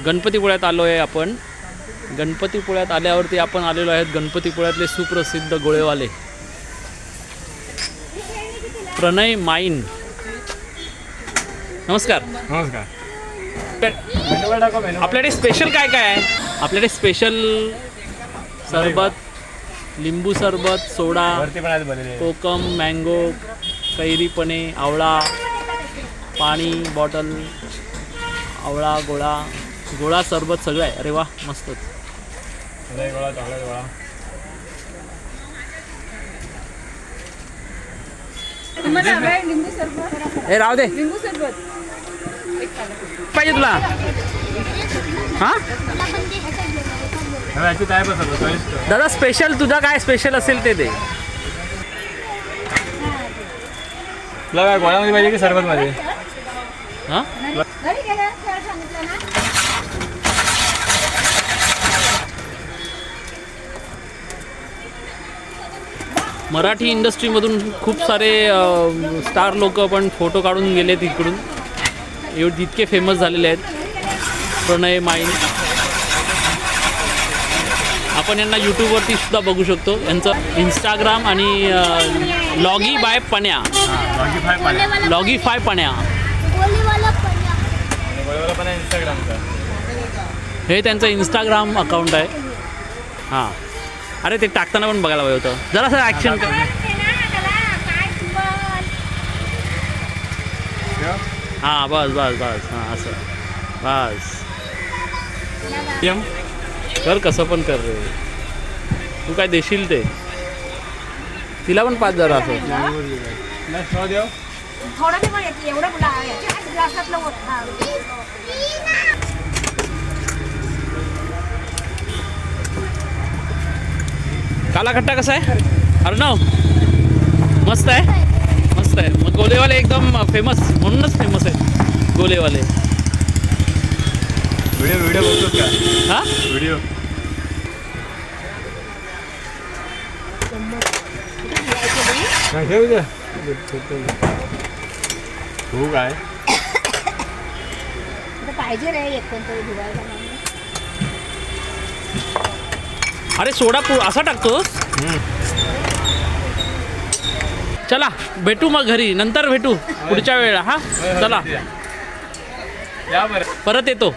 गणपतीपुळ्यात आलो आहे आपण. गणपतीपुळ्यात आल्यावरती आपण आलेलो आहेत गणपतीपुळ्यातले सुप्रसिद्ध गोळेवाले प्रणय माईन. नमस्कार. नमस्कार. आपल्याकडे स्पेशल काय काय आहे? आपल्याकडे स्पेशल सरबत, लिंबू सरबत, सोडा, कोकम, मँगो, कैरीपणे, आवळा, पाणी बॉटल, आवळा, गोळा सरबत सगळं आहे. अरे वा, मस्तच. हे राहू दे. लिंबू सरबत पाहिजे तुला? हां दादा, स्पेशल तुझा काय स्पेशल असेल ते दे. तुला काय गोळ्यामध्ये पाहिजे की सरबतमध्ये? हां घरी गेल्यावर खेळ सांगितलं ना. मराठी इंडस्ट्रीमधून खूप सारे स्टार लोक पण फोटो काढून गेले तिकडून. एवढे इतके फेमस झालेले आहेत प्रणय माईन. आपण यांना यूट्यूबवरती सुद्धा बघू शकतो. यांचं इंस्टाग्राम आणि लॉगी बाय पण्या, लॉगीफाय पण्या हे त्यांचं इंस्टाग्राम अकाउंट आहे. हां, अरे ते टाकताना पण बघायला पाहिजे होतं. जरासं ॲक्शन कर. हां, बस बस बस. हां, असं बस कर, कसं पण कर रे. तू काय देशील ते. तिला पण 5 जरा असं. थोडं मी म्हणते एवढं ग्लासातलं होतं. काला खट्टा कसा आहे अर्णव? मस्त आहे, मस्त आहे. मग गोलेवाले एकदम फेमस, म्हणूनच फेमस आहे गोलेवाले. व्हिडिओ बघतोस का? हां, व्हिडिओ तू काय पाहिजे रे एक कोणतरी धुवायला. अरे सोडा असा टाकतोस? चला भेटू मग घरी, नंतर भेटू पुढच्या वेळेला. हां चला, या बरं. परत येतो.